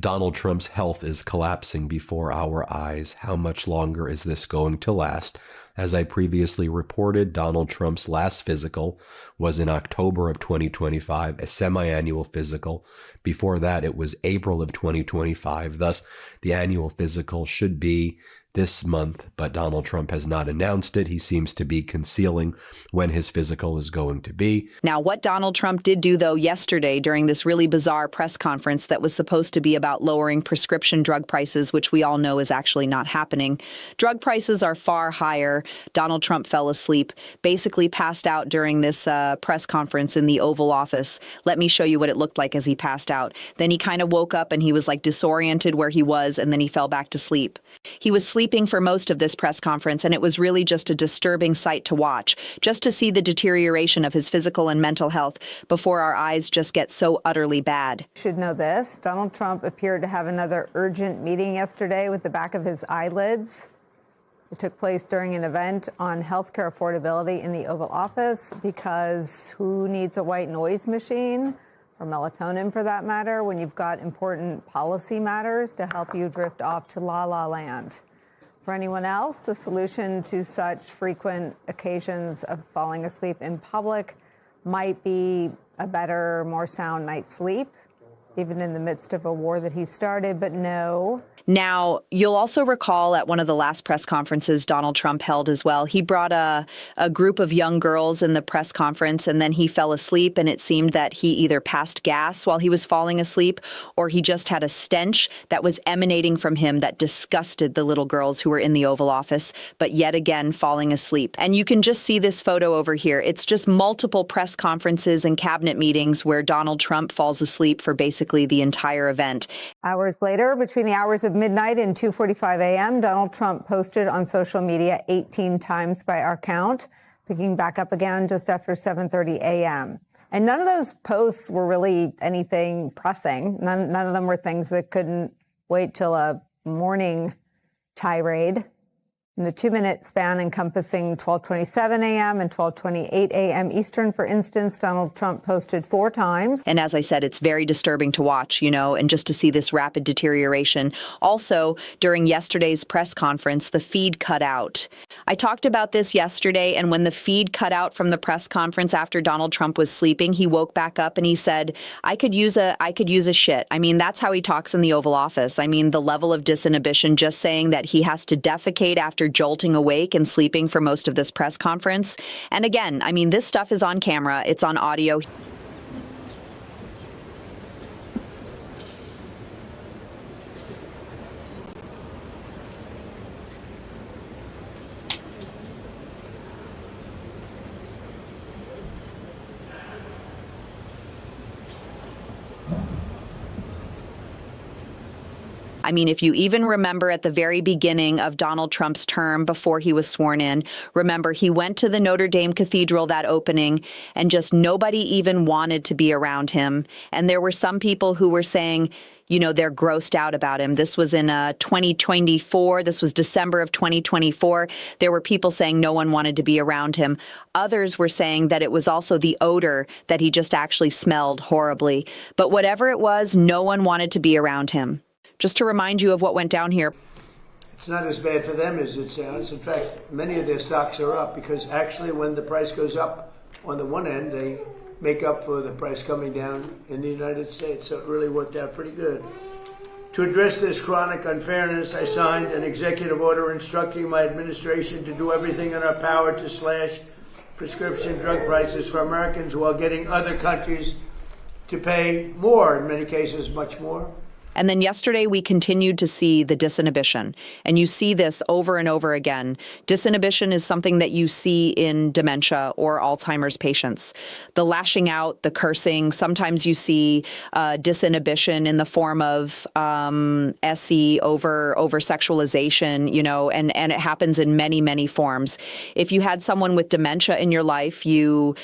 Donald Trump's health is collapsing before our eyes. How much longer is this going to last? As I previously reported, Donald Trump's last physical was in October of 2025, a semi-annual physical. Before that, it was April of 2025. Thus, the annual physical should be this month, but Donald Trump has not announced it. He seems to be concealing when his physical is going to be. Now, what Donald Trump did do, though, yesterday during this really bizarre press conference that was supposed to be about lowering prescription drug prices, which we all know is actually not happening. Drug prices are far higher. Donald Trump fell asleep, basically passed out during this press conference in the Oval Office. Let me show you what it looked like as he passed out. Then he kind of woke up and he was like disoriented where he was, and then he fell back to sleep. He was sleeping for most of this press conference, and it was really just a disturbing sight to watch, just to see the deterioration of his physical and mental health before our eyes just get so utterly bad. You should know this. Donald Trump appeared to have another urgent meeting yesterday with the back of his eyelids. It took place during an event on healthcare affordability in the Oval Office, because who needs a white noise machine, or melatonin for that matter, when you've got important policy matters to help you drift off to la-la land? For anyone else, the solution to such frequent occasions of falling asleep in public might be a better, more sound night's sleep, even in the midst of a war that he started, but no. Now, you'll also recall at one of the last press conferences Donald Trump held as well, he brought a group of young girls in the press conference, and then he fell asleep, and it seemed that he either passed gas while he was falling asleep, or he just had a stench that was emanating from him that disgusted the little girls who were in the Oval Office, but yet again falling asleep. And you can just see this photo over here. It's just multiple press conferences and cabinet meetings where Donald Trump falls asleep for basically the entire event. Hours later, between the hours of midnight and 2:45 a.m., Donald Trump posted on social media 18 times by our count, picking back up again just after 7:30 a.m. And none of those posts were really anything pressing. None of them were things that couldn't wait till a morning tirade. In the 2-minute span encompassing 12:27 a.m. and 12:28 a.m. Eastern, for instance, Donald Trump posted 4 times. And as I said, it's very disturbing to watch, and just to see this rapid deterioration. Also, during yesterday's press conference, the feed cut out. I talked about this yesterday, and when the feed cut out from the press conference after Donald Trump was sleeping, he woke back up and he said, I could use a shit. I mean, that's how he talks in the Oval Office. I mean, the level of disinhibition, just saying that he has to defecate after jolting awake and sleeping for most of this press conference. And again, I mean, this stuff is on camera, it's on audio. I mean, if you even remember at the very beginning of Donald Trump's term before he was sworn in, remember he went to the Notre Dame Cathedral that opening, and just nobody even wanted to be around him. And there were some people who were saying, they're grossed out about him. This was in 2024. This was December of 2024. There were people saying no one wanted to be around him. Others were saying that it was also the odor, that he just actually smelled horribly. But whatever it was, no one wanted to be around him. Just to remind you of what went down here. It's not as bad for them as it sounds. In fact, many of their stocks are up because actually when the price goes up on the one end, they make up for the price coming down in the United States. So it really worked out pretty good. To address this chronic unfairness, I signed an executive order instructing my administration to do everything in our power to slash prescription drug prices for Americans while getting other countries to pay more, in many cases much more. And then yesterday, we continued to see the disinhibition. And you see this over and over again. Disinhibition is something that you see in dementia or Alzheimer's patients. The lashing out, the cursing, sometimes you see disinhibition in the form of SE over sexualization, and it happens in many, many forms. If you had someone with dementia in your life, disinhibition,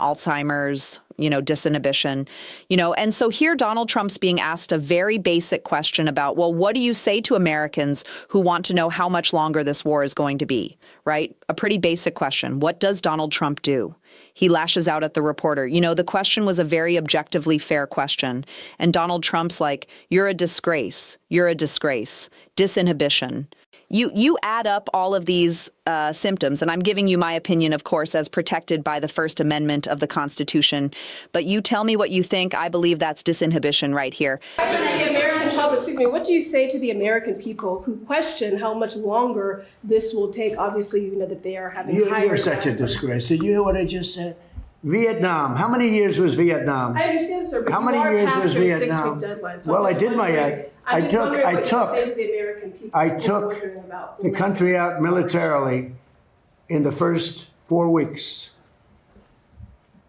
Alzheimer's, disinhibition, and so here Donald Trump's being asked a very basic question about, well, what do you say to Americans who want to know how much longer this war is going to be, right? A pretty basic question. What does Donald Trump do? He lashes out at the reporter. The question was a very objectively fair question. And Donald Trump's like, you're a disgrace. You're a disgrace. Disinhibition. You add up all of these symptoms, and I'm giving you my opinion, of course, as protected by the First Amendment of the Constitution. But you tell me what you think. I believe that's disinhibition right here. The American public, what do you say to the American people who question how much longer this will take? Obviously, you know that they are having higher. You're such a disgrace. Did you hear what I just said? Vietnam. How many years was Vietnam? I understand, sir. But how many years was Vietnam? Well, I did my ad. I took the country out militarily in the first 4 weeks.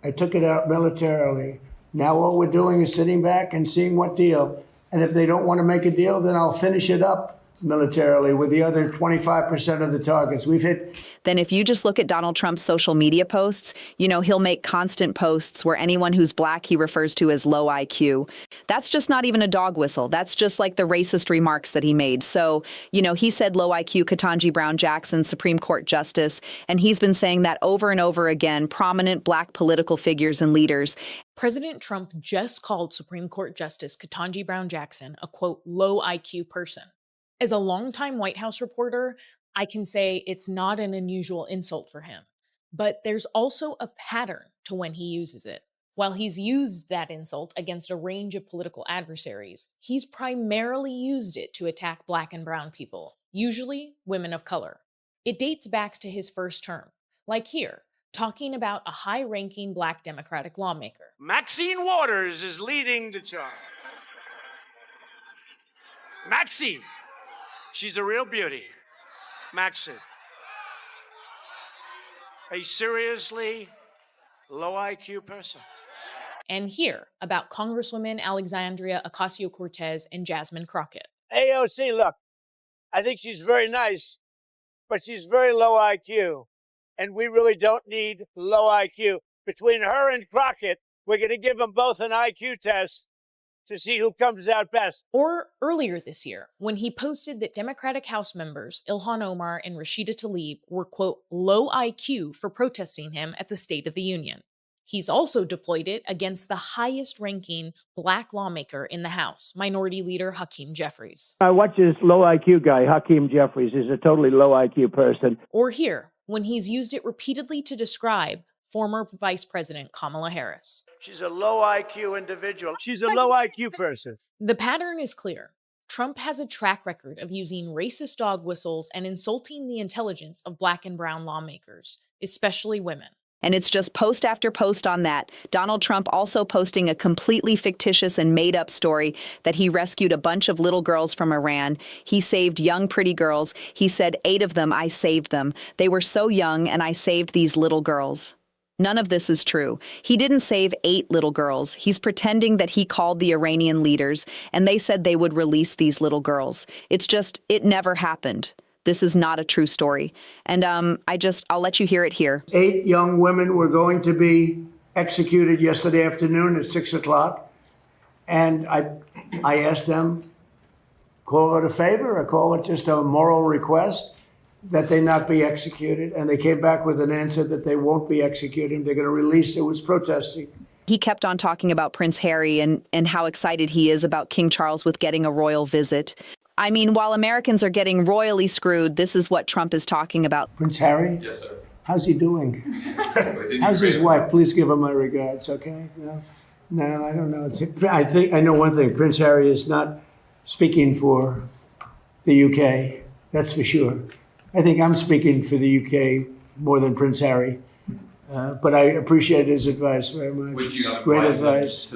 I took it out militarily. Now what we're doing is sitting back and seeing what deal. And if they don't want to make a deal, then I'll finish it up militarily with the other 25% of the targets. We've hit. Then if you just look at Donald Trump's social media posts, he'll make constant posts where anyone who's black he refers to as low IQ. That's just not even a dog whistle. That's just like the racist remarks that he made. So, he said low IQ Ketanji Brown Jackson, Supreme Court Justice, and he's been saying that over and over again, prominent black political figures and leaders. President Trump just called Supreme Court Justice Ketanji Brown Jackson a, quote, low IQ person. As a longtime White House reporter, I can say it's not an unusual insult for him. But there's also a pattern to when he uses it. While he's used that insult against a range of political adversaries, he's primarily used it to attack black and brown people, usually women of color. It dates back to his first term, like here, talking about a high-ranking black Democratic lawmaker. Maxine Waters is leading the charge. Maxine. She's a real beauty. Maxine. A seriously low IQ person. And here, about Congresswomen Alexandria Ocasio-Cortez and Jasmine Crockett. AOC, look, I think she's very nice, but she's very low IQ. And we really don't need low IQ. Between her and Crockett, we're going to give them both an IQ test to see who comes out best. Or earlier this year, when he posted that Democratic House members Ilhan Omar and Rashida Tlaib were, quote, low IQ for protesting him at the State of the Union. He's also deployed it against the highest-ranking black lawmaker in the House, Minority Leader Hakeem Jeffries. I watch this low IQ guy, Hakeem Jeffries. He's a totally low IQ person. Or here, when he's used it repeatedly to describe former Vice President Kamala Harris. She's a low IQ individual. She's a low IQ person. The pattern is clear. Trump has a track record of using racist dog whistles and insulting the intelligence of black and brown lawmakers, especially women. And it's just post after post on that. Donald Trump also posting a completely fictitious and made-up story that he rescued a bunch of little girls from Iran. He saved young, pretty girls. He said 8 of them, I saved them. They were so young, and I saved these little girls. None of this is true. He didn't save 8 little girls. He's pretending that he called the Iranian leaders, and they said they would release these little girls. It's just, it never happened. This is not a true story. And I'll let you hear it here. 8 young women were going to be executed yesterday afternoon at 6 o'clock. And I asked them, call it a favor or call it just a moral request that they not be executed. And they came back with an answer that they won't be executed. They're going to release who was protesting. He kept on talking about Prince Harry and how excited he is about King Charles with getting a royal visit. I mean, while Americans are getting royally screwed, this is what Trump is talking about. Prince Harry? Yes, sir. How's he doing? How's his wife? Please give him my regards, okay? No, I don't know. I know one thing. Prince Harry is not speaking for the UK. That's for sure. I think I'm speaking for the UK more than Prince Harry. But I appreciate his advice very much. Great advice.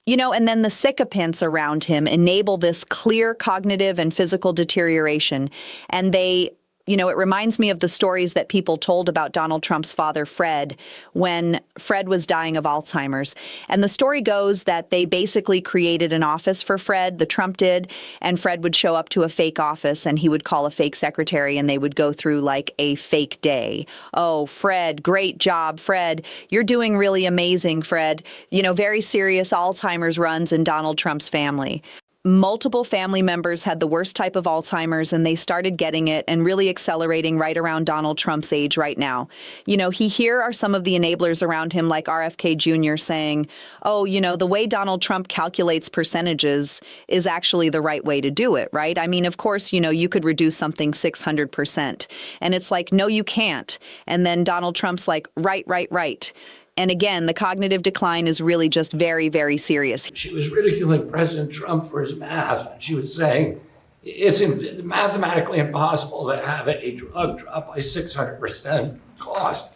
And then the sycophants around him enable this clear cognitive and physical deterioration. And they You know, it reminds me of the stories that people told about Donald Trump's father, Fred, when Fred was dying of Alzheimer's. And the story goes that they basically created an office for Fred, the Trump did, and Fred would show up to a fake office and he would call a fake secretary and they would go through like a fake day. Oh, Fred, great job, Fred. You're doing really amazing, Fred. You know, very serious Alzheimer's runs in Donald Trump's family. Multiple family members had the worst type of Alzheimer's and they started getting it and really accelerating right around Donald Trump's age right now. You know, here are some of the enablers around him like RFK Jr. saying, oh, you know, the way Donald Trump calculates percentages is actually the right way to do it, right? I mean, of course, you know, you could reduce something 600%. And it's like, no, you can't. And then Donald Trump's like, right. And again, the cognitive decline is really just very, very serious. She was ridiculing President Trump for his math. She was saying it's mathematically impossible to have a drug drop by 600% cost,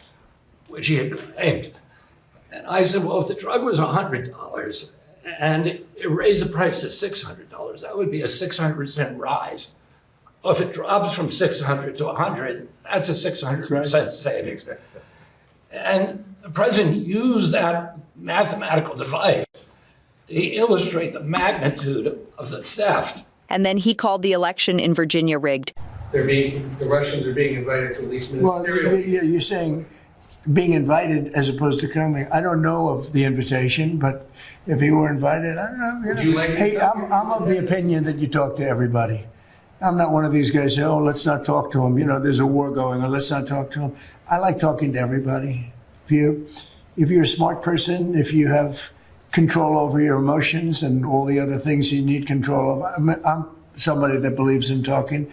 which he had claimed. And I said, well, if the drug was $100 and it raised the price to $600, that would be a 600% rise. Well, if it drops from 600 to 100, that's a 600% savings. And the president used that mathematical device to illustrate the magnitude of the theft. And then he called the election in Virginia rigged. The Russians are being invited to at least ministerial. Well, you're saying being invited as opposed to coming. I don't know of the invitation, but if he were invited, I don't know. Would you like to Hey, I'm of the opinion that you talk to everybody. I'm not one of these guys who say, oh, let's not talk to him. You know, there's a war going on. Let's not talk to him. I like talking to everybody. If you're a smart person, if you have control over your emotions and all the other things you need control of, I'm somebody that believes in talking.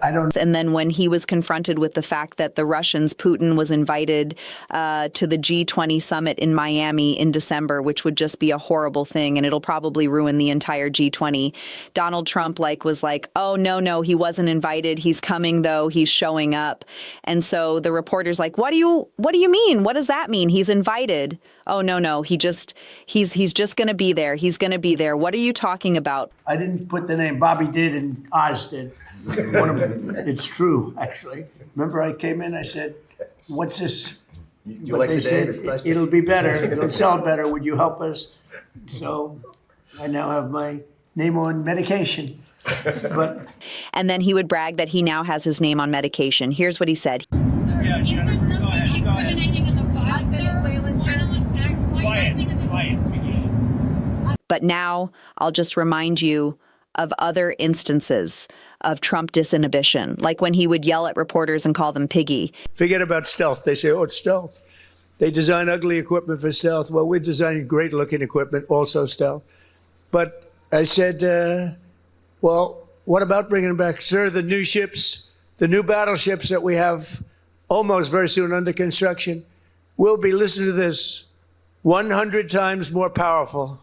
I don't. And then when he was confronted with the fact that the Russians, Putin was invited to the G20 summit in Miami in December, which would just be a horrible thing, and it'll probably ruin the entire G20. Donald Trump was like, oh, no, he wasn't invited. He's coming, though. He's showing up. And so the reporter's like, what do you mean? What does that mean? He's invited. Oh, no, he's just going to be there. He's going to be there. What are you talking about? I didn't put the name. Bobby did and Oz did. It's true, actually. Remember I came in, I said, what's this? You like they the said, nice it'll be better. It'll sell better. Would you help us? So I now have my name on medication. And then he would brag that he now has his name on medication. Here's what he said. Sir, if there's nothing incriminating in the file, Venezuela, sir, why are you raising this? But now I'll just remind you of other instances of Trump disinhibition, like when he would yell at reporters and call them piggy. Forget about stealth. They say, oh, it's stealth. They design ugly equipment for stealth. Well, we're designing great looking equipment, also stealth. But I said, well, what about bringing back, sir, the new ships, the new battleships that we have almost very soon under construction will be, listen to this, 100 times more powerful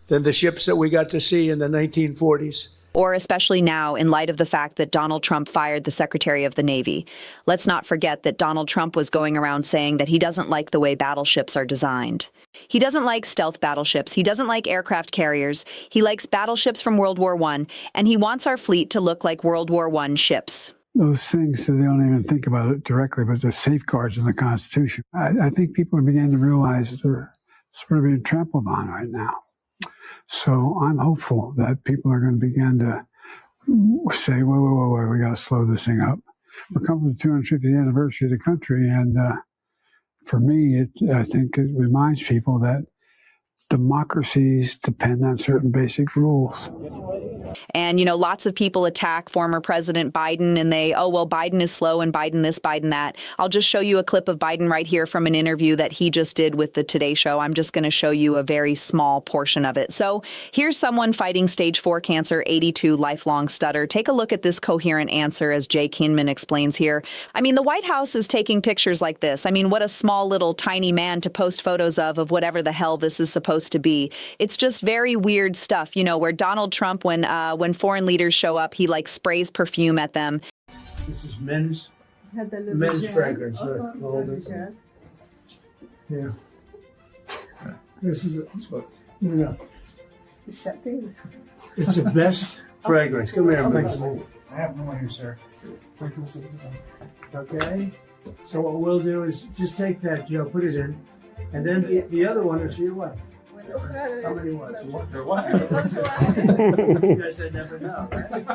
than the ships that we got to see in the 1940s. Or especially now, in light of the fact that Donald Trump fired the Secretary of the Navy. Let's not forget that Donald Trump was going around saying that he doesn't like the way battleships are designed. He doesn't like stealth battleships. He doesn't like aircraft carriers. He likes battleships from World War I, and he wants our fleet to look like World War I ships. Those things, so they don't even think about it directly, but the safeguards in the Constitution. I think people are beginning to realize that they're sort of being trampled on right now. So I'm hopeful that people are going to begin to say, whoa, we got to slow this thing up. We're coming to the 250th anniversary of the country, and for me, I think it reminds people that democracies depend on certain basic rules. And, you know, lots of people attack former President Biden and Biden is slow and Biden this, Biden that. I'll just show you a clip of Biden right here from an interview that he just did with the Today Show. I'm just going to show you a very small portion of it. So here's someone fighting stage 4 cancer, 82, lifelong stutter. Take a look at this coherent answer as Jay Kinman explains here. I mean, the White House is taking pictures like this. I mean, what a small little tiny man to post photos of whatever the hell this is supposed to be. It's just very weird stuff, you know, where Donald Trump, when foreign leaders show up, he sprays perfume at them. This is men's fragrance. Yeah. This is what, it's the best fragrance. Come here, please. I have no one here, sir. Okay? So what we'll do is just take that, Joe, put it in, and then the other one is for your wife. How many ones? One for one. You guys, I never know, right?